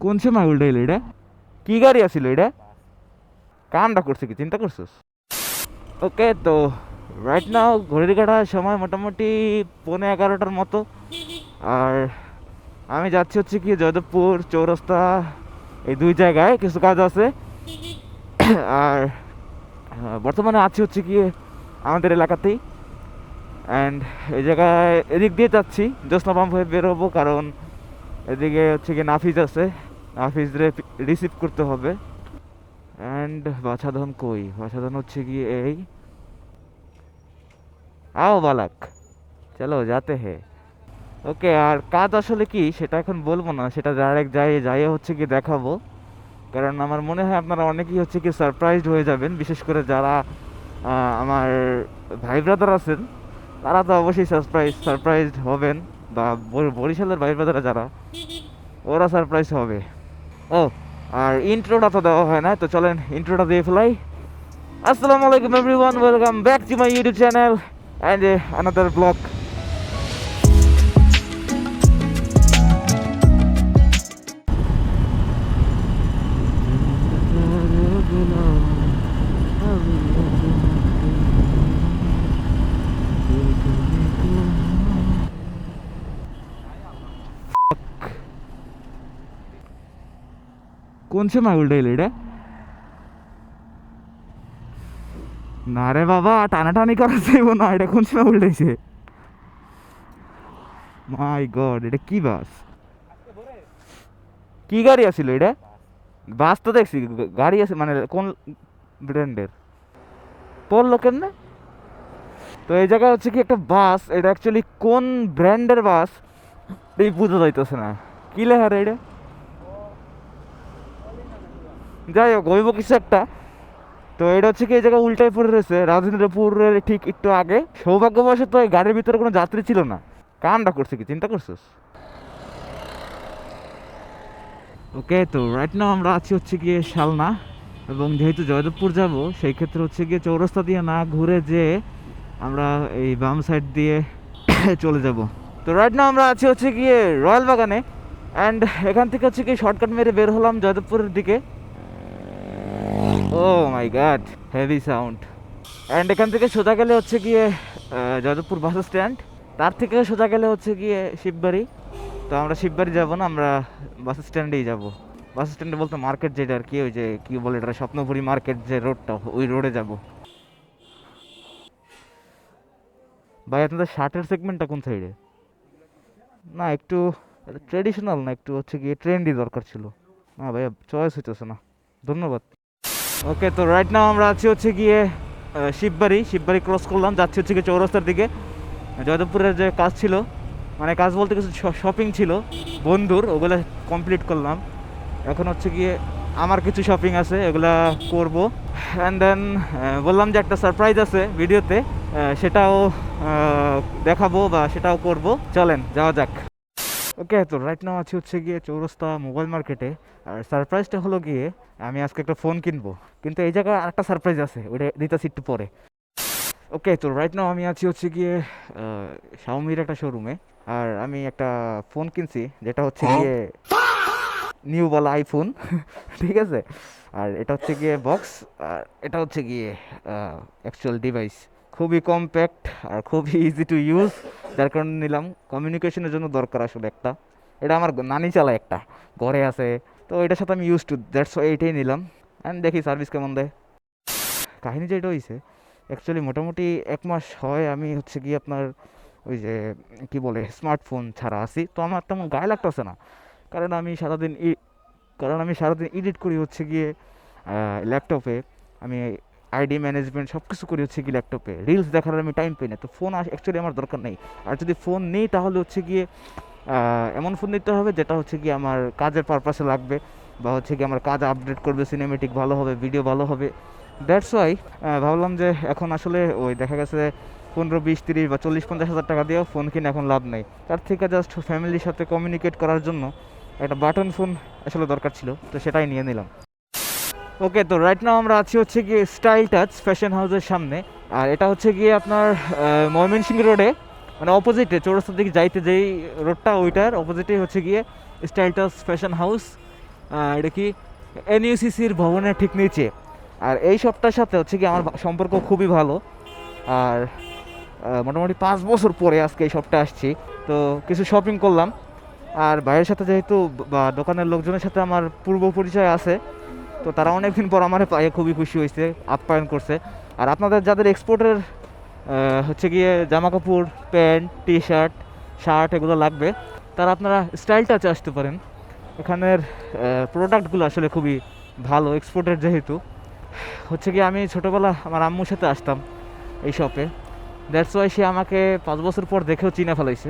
কোন সময় উল্টাইল এটা? কি গাড়ি আছিল এটা? কামটা করছে কি চিন্তা করছিস? ওকে তো রাইট নাও ঘড়ির কাটার সময় মোটামুটি 11:15 মতো। আর আমি যাচ্ছি হচ্ছে কি যাদবপুর চৌরাস্তা, এই দুই জায়গায় কিছু কাজ আছে। আর বর্তমানে আছি হচ্ছে কি আমাদের এলাকাতেই। অ্যান্ড এই জায়গায় এদিক দিয়ে যাচ্ছি, জ্যোৎস্না পাম্প হয়ে বেরোবো, কারণ এদিকে হচ্ছে কি নাফিজ আছে, নাফিজরে রিসিভ করতে হবে। অ্যান্ড বাছাধন কই? বাছাধন হচ্ছে কি এই आओ बालक চলো যাতে হে। ওকে, আর কাজ আসলে কি সেটা এখন বলবো না, সেটা ডাইরেক্ট যাই যাই হচ্ছে কি দেখাবো। কারণ আমার মনে হয় আপনারা অনেকেই হচ্ছে কি সারপ্রাইজড হয়ে যাবেন, বিশেষ করে যারা আমার ভাই ব্রাদার আছেন, তারা তো অবশ্যই সারপ্রাইজড হবেন। বা বরিশালের ভাই ব্রাদাররা যারা, ওরা সারপ্রাইজ হবে। ও, আর ইন্ট্রোটা তো দেওয়া হয় না, তো চলেন ইন্ট্রোটা দিয়ে ফেলাই। আসসালামু আলাইকুম everyone, welcome back to my YouTube channel and another blog. কোন সময় উল্টাইল এটা? না রে বাবা, টানাটানি করা যাইব না, এটা কোন সময় উল্টাইছে? মাই গড, এটা কি বাস? কি গাড়ি আছিল এটা? বাস তো দেখছি, গাড়ি আছে মানে কোন ব্র্যান্ডের? পড়লো কেমনে? তো এই জায়গায় হচ্ছে কি একটা বাস, এটা অ্যাকচুয়ালি কোন ব্র্যান্ডের বাস এই বোঝা যাইতেছে না। কি লেখা রে এটা? যাই হোক, হইব কিছু একটা। তো এটা হচ্ছে কি এই জায়গায় উল্টায় পড়ে রয়েছে রাজেন্দ্রপুরের ঠিক একটু আগে। সৌভাগ্যবশত এই গাড়ির ভিতরে কোনো যাত্রী ছিল না। কামটা করছে কি চিন্তা করছিস? ওকে, তো রাইট নাও আমরা আছি হচ্ছে গিয়ে শালনা, এবং যেহেতু জয়দেবপুর যাব সেই ক্ষেত্রে হচ্ছে গিয়ে চৌরাস্তা দিয়ে না ঘুরে যে আমরা এই বাম সাইড দিয়ে চলে যাব। তো রাইট নাও আমরা আছি হচ্ছে গিয়ে রয়্যাল বাগানে। অ্যান্ড এখান থেকে হচ্ছে গিয়ে শর্টকাট মেরে বের হলাম জয়দেবপুরের দিকে। ও মাই গড, হেভি সাউন্ড। অ্যান্ড এখান থেকে সোজা গেলে হচ্ছে গিয়ে যাদবপুর বাস স্ট্যান্ড। তার থেকে সোজা গেলে হচ্ছে গিয়ে শিববাড়ি। তো আমরা শিববাড়ি যাব না, আমরা বাস স্ট্যান্ডেই যাব। বাস স্ট্যান্ডে বলতে মার্কেট, যেটা আর কি, ওই যে কি বলে এটা, স্বপ্নপুরী মার্কেট যে রোডটা, ওই রোডে যাব। ভাই আপনাদের শার্টের সেগমেন্টটা কোন সাইডে? না একটু ট্রেডিশনাল না, একটু হচ্ছে গিয়ে ট্রেন্ডি দরকার ছিল। না ভাইয়া, চয়েস হইতেছে না, ধন্যবাদ। ওকে, তো রাইট নাও আমরা আছি হচ্ছে গিয়ে শিববাড়ি ক্রস করলাম, যাচ্ছি হচ্ছে গিয়ে চৌরাস্তার দিকে। জয়দেবপুরের যে কাজ ছিল, মানে কাজ বলতে কিছু শপিং ছিল বন্ধুর, ওগুলো কমপ্লিট করলাম। এখন হচ্ছে গিয়ে আমার কিছু শপিং আছে, এগুলা করব। অ্যান্ড দেন বললাম যে একটা সারপ্রাইজ আছে ভিডিওতে, সেটাও দেখাবো বা সেটাও করব। চলেন যাওয়া যাক। ওকে, তো রাইট নাও আছি হচ্ছে গিয়ে চৌরাস্তা মোবাইল মার্কেটে। আর সারপ্রাইজটা হলো গিয়ে আমি আজকে একটা ফোন কিনবো, কিন্তু এই জায়গায় আরেকটা সারপ্রাইজ আছে, ওটা দিতেছি একটু পরে। ওকে, তো রাইট নাও আমি আছি হচ্ছে গিয়ে শাওমির একটা শোরুমে। আর আমি একটা ফোন কিনছি, যেটা হচ্ছে গিয়ে নিউ বলা আইফোন। ঠিক আছে। আর এটা হচ্ছে গিয়ে বক্স, আর এটা হচ্ছে গিয়ে অ্যাকচুয়াল ডিভাইস। খুবই কম্প্যাক্ট আর খুবই ইজি টু ইউজ, যার কারণে নিলাম। কমিউনিকেশনের জন্য দরকার আসলে একটা। এটা আমার নানি চালায়, একটা ঘরে আছে, তো এটার সাথে আমি ইউজ টু, দ্যাটস এইটাই নিলাম। অ্যান্ড দেখি সার্ভিস কেমন দেয়। কাহিনী যেটা হয়েছে, অ্যাকচুয়ালি মোটামুটি 1 মাস হয় আমি হচ্ছে গিয়ে আপনার ওই যে কি বলে স্মার্টফোন ছাড়া আছি, তো আমার তেমন গায়ে লাগতেছে না। কারণ আমি সারাদিন এডিট করি হচ্ছে গিয়ে ল্যাপটপে। আমি আইডি ম্যানেজমেন্ট সব কিছু করি হচ্ছে গিয়ে ল্যাপটপে। রিলস দেখার আমি টাইম পাই না, তো ফোন অ্যাকচুয়ালি আমার দরকার নেই। আর যদি ফোন নেই তাহলে হচ্ছে গিয়ে এমন ফোন নিতে হবে যেটা হচ্ছে গিয়ে আমার কাজের পারপাসে লাগবে, বা হচ্ছে গিয়ে আমার কাজ আপডেট করবে, সিনেমেটিক ভালো হবে, ভিডিও ভালো হবে। দ্যাটস ওয়াই ভাবলাম যে এখন আসলে ওই দেখা গেছে 15, 20, 30 বা 40, 50 হাজার টাকা দিয়েও ফোন কিনে এখন লাভ নেই। তার থেকে জাস্ট ফ্যামিলির সাথে কমিউনিকেট করার জন্য একটা বাটন ফোন আসলে দরকার ছিল, তো সেটাই নিয়ে নিলাম। ওকে, তো রাইট নাও আমরা আছি হচ্ছে গিয়ে স্টাইল টাচ ফ্যাশন হাউসের সামনে। আর এটা হচ্ছে গিয়ে আপনার ময়মনসিংহ রোডে, মানে অপোজিটে, চৌরাস্তার দিকে যাইতে যেই রোডটা, ওইটার অপোজিটেই হচ্ছে গিয়ে স্টাইল টাচ ফ্যাশন হাউস। এটা কি এনইউসিসির ভবনের ঠিক নিচে। আর এই শপটার সাথে হচ্ছে কি আমার সম্পর্ক খুবই ভালো। আর মোটামুটি 5 বছর পরে আজকে এই শপটা আসছি, তো কিছু শপিং করলাম। আর ভাইয়ের সাথে যেহেতু বা দোকানের লোকজনের সাথে আমার পূর্ব পরিচয় আছে, তো তারা অনেকদিন পর আমার পায়ে খুবই খুশি হয়েছে, আপ্যায়ন করছে। আর আপনাদের যাদের এক্সপোর্টের হচ্ছে গিয়ে জামা কাপড়, প্যান্ট, টি শার্ট, শার্ট এগুলো লাগবে, তারা আপনারা স্টাইল টাচে আসতে পারেন। এখানের প্রোডাক্টগুলো আসলে খুবই ভালো, এক্সপোর্টের যেহেতু। হচ্ছে কি আমি ছোটোবেলা আমার আম্মুর সাথে আসতাম এই শপে, দ্যাটস ওয়াই সে আমাকে 5 বছর পর দেখেও চিনে ফেলাইছে।